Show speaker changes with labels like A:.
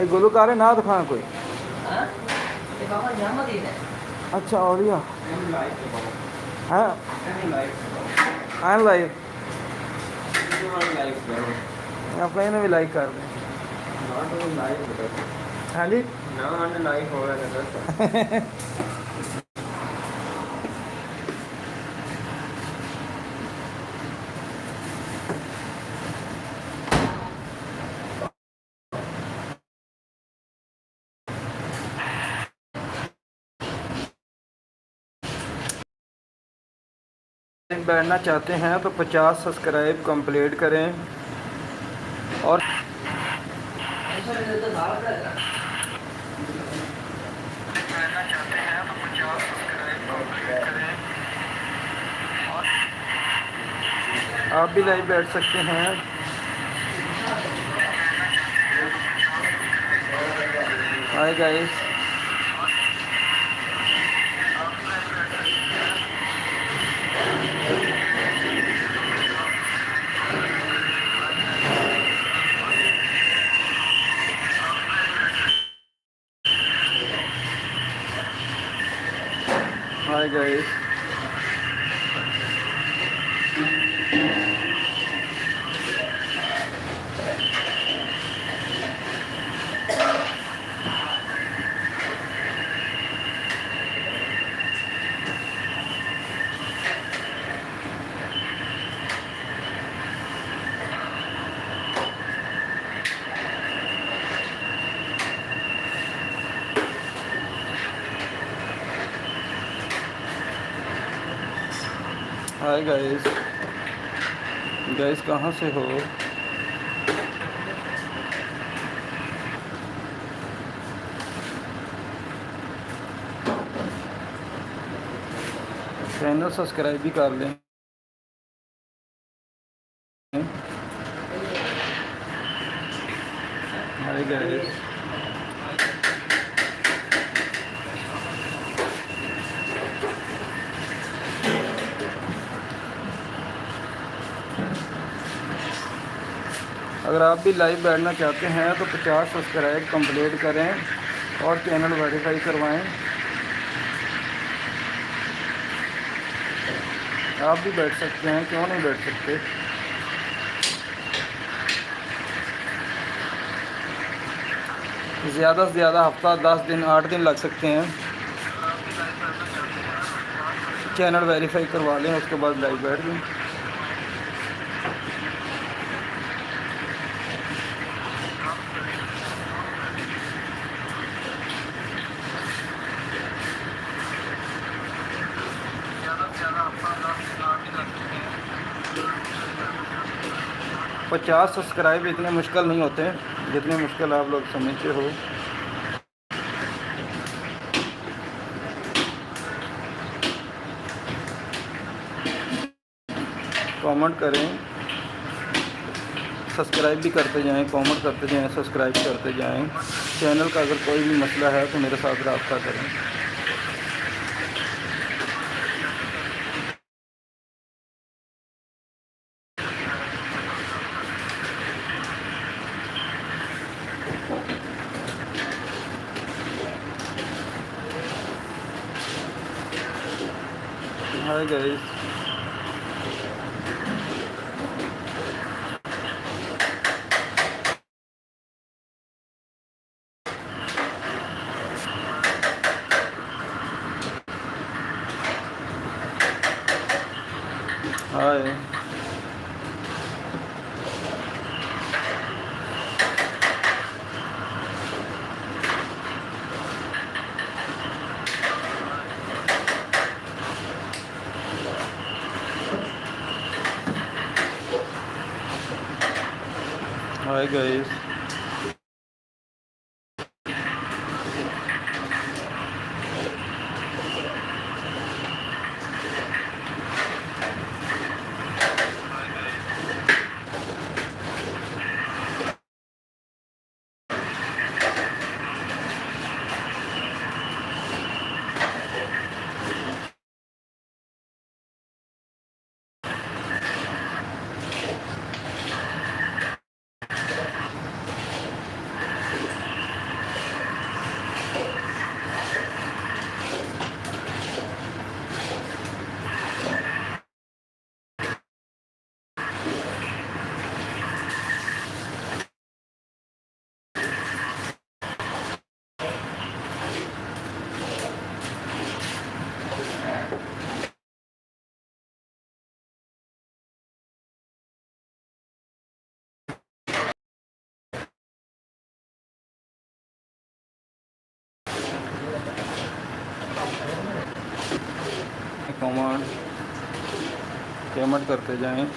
A: ये गुलूकार है ना दिखाना कोई।
B: हाँ? ये बाबा जन्मदिन है।
A: अच्छा और या हाँ लाइव अपने ने भी लाइक कर दें। हाँ जी बैठना चाहते हैं तो 50 सब्सक्राइब कंप्लीट करें और
B: ऐसा नहीं तो दाल पड़ेगा।
A: बैठना चाहते हैं तो 50 सब्सक्राइब कंप्लीट करें और आप भी लाइव बैठ सकते हैं। Hi guys hi guys hi guys guys कहाँ से हो? चैनल सब्सक्राइब भी कर लें। हाय गाइस अगर आप भी लाइव बैठना चाहते हैं तो 50 सब्सक्राइब कंप्लीट करें और चैनल वेरीफाई करवाएं। आप भी बैठ सकते हैं, क्यों नहीं बैठ सकते। ज़्यादा से ज़्यादा हफ्ता 10 दिन 8 दिन लग सकते हैं। चैनल वेरीफाई करवा लें उसके बाद लाइव बैठ लें। पचास सब्सक्राइब इतने मुश्किल नहीं होते जितने मुश्किल आप लोग समझते हो। कमेंट करें, सब्सक्राइब भी करते जाएं, कमेंट करते जाएं, सब्सक्राइब करते जाएं। चैनल का अगर कोई भी मसला है तो मेरे साथ रब्ता करें। Hi guys hi hi guys payment करते जाएं।